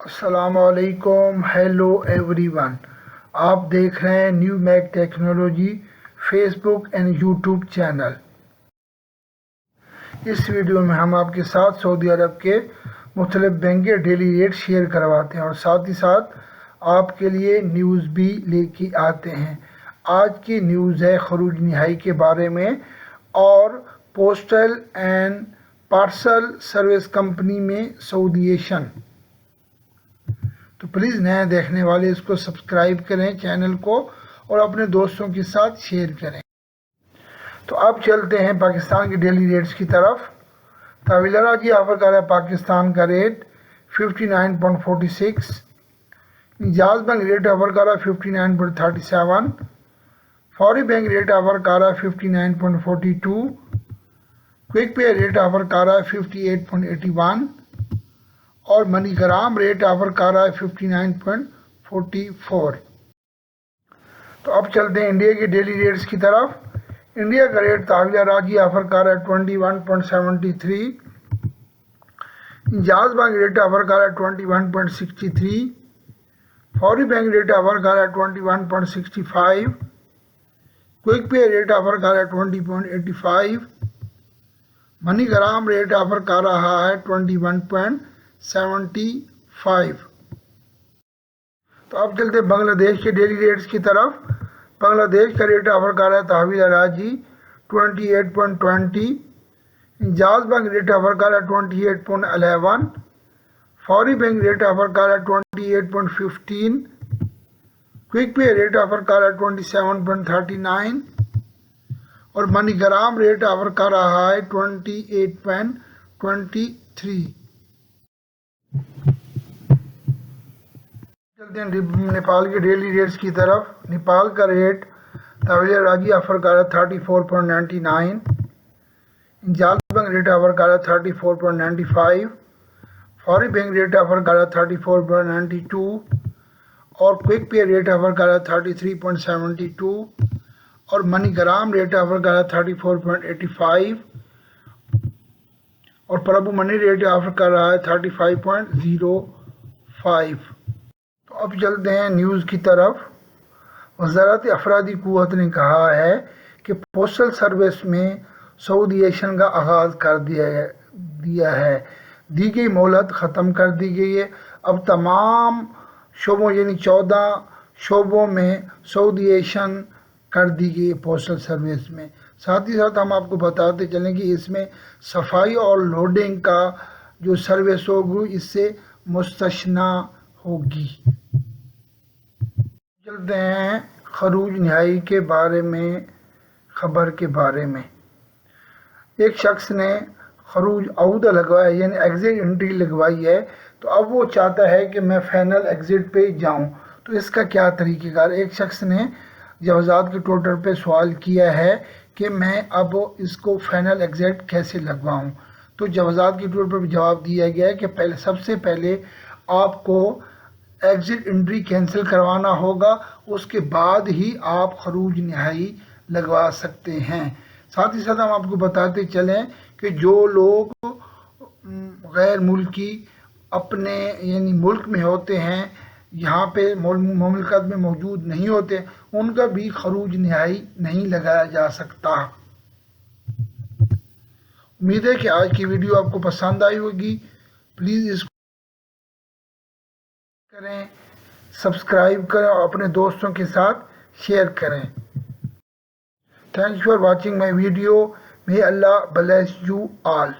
अस्सलाम वालेकुम, hello everyone. आप देख रहे हैं new Mac technology Facebook and YouTube channel. इस वीडियो में हम आपके साथ सऊदी अरब के मुख्तलिफ बैंक के डेली रेट शेयर करवाते हैं और साथ ही साथ आपके लिए न्यूज़ भी लेके आते हैं। आज की न्यूज़ है खरूज नहाई के बारे में और postal and parcel service company में सऊदीएशन। तो प्लीज़ नया देखने वाले इसको सब्सक्राइब करें चैनल को और अपने दोस्तों के साथ शेयर करें। तो अब चलते हैं पाकिस्तान के डेली रेट्स की तरफ। तवीला जी ऑफर कर रहा है पाकिस्तान का रेट 59.46। जाज बैंक रेट ऑफर कर रहा है 59.37। फौरी बैंक रेट ऑफर कर रहा है 59.42। क्विक पे रेट ऑफर कर रहा है 58.81 और मनी ग्राम रेट ऑफर कर रहा है 59.44। तो अब चलते हैं इंडिया के डेली रेट्स की तरफ। इंडिया का रेट तहवीला राजी ऑफर कर रहा है 21.73। जाज बैंक रेट ऑफर कर रहा है 21.63। फौरी बैंक रेट ऑफर कर रहा है 21.65। क्विक पे रेट ऑफर कर रहा है 20.85। मनी ग्राम रेट ऑफर कर रहा है 21.75। तो अब चलते बांग्लादेश के डेली रेट्स की तरफ। बांग्लादेश का रेट ऑफर कर रहा है तहवीला राजी 28.20। जाज बैंक रेट ऑफर कर रहा है 28.11। फौरी बैंक रेट ऑफर कर रहा है 28.15। क्विक पे रेट ऑफर कर रहा है 27.39 और मनी ग्राम रेट ऑफर कर रहा है 28.23। चलते हैं नेपाल के डेली रेट्स की तरफ। नेपाल का रेट तहवीला राजी ऑफर कर रहा है 34.99। जाज बैंक रेट ऑफर कर रहा है 34.95। फौरी बैंक रेट ऑफर कर रहा है 34.92 और क्विक पे रेट ऑफर कर रहा है 33.72 और मनी ग्राम रेट ऑफर कर रहा है 34.85 और प्रभु मनी रेट ऑफर कर रहा है 35.05। तो अब चलते हैं न्यूज़ की तरफ। वज़ारत अफरादी क़ुव्वत ने कहा है कि पोस्टल सर्विस में सऊदीएशन का आगाज़ कर दिया है। दी गई मोहलत ख़त्म कर दी गई है। अब तमाम शोबों यानी 14 शोबों में सऊदीएशन कर दी गई पोस्टल सर्विस में। साथ ही साथ हम आपको बताते चलें कि इसमें सफाई और लोडिंग का जो सर्विस होगी इससे मुस्तस्ना होगी। चलते हैं खरूज नहाई के बारे में खबर के बारे में। एक शख्स ने खरूज अहूदा लगवाया यानी एग्ज़िट एंट्री लगवाई है, तो अब वो चाहता है कि मैं फाइनल एग्ज़िट पे जाऊं। तो इसका क्या तरीक़ेकार। एक शख्स ने जवाज़ात के टोटल पे सवाल किया है कि मैं अब इसको फाइनल एग्ज़िट कैसे लगवाऊं। तो जवाज़ात के टोटल पर जवाब दिया गया है कि सबसे पहले आपको एग्ज़िट एंट्री कैंसिल करवाना होगा, उसके बाद ही आप खरूज नहाई लगवा सकते हैं। साथ ही साथ हम आपको बताते चलें कि जो लोग गैर मुल्की अपने यानी मुल्क में होते हैं, यहाँ पे मुमलकत में मौजूद नहीं होते, उनका भी खरूज नहाई नहीं लगाया जा सकता। उम्मीद है कि आज की वीडियो आपको पसंद आई होगी। प्लीज़ इसको करें, सब्सक्राइब करें और अपने दोस्तों के साथ शेयर करें। Thanks for watching my video. May Allah bless you all.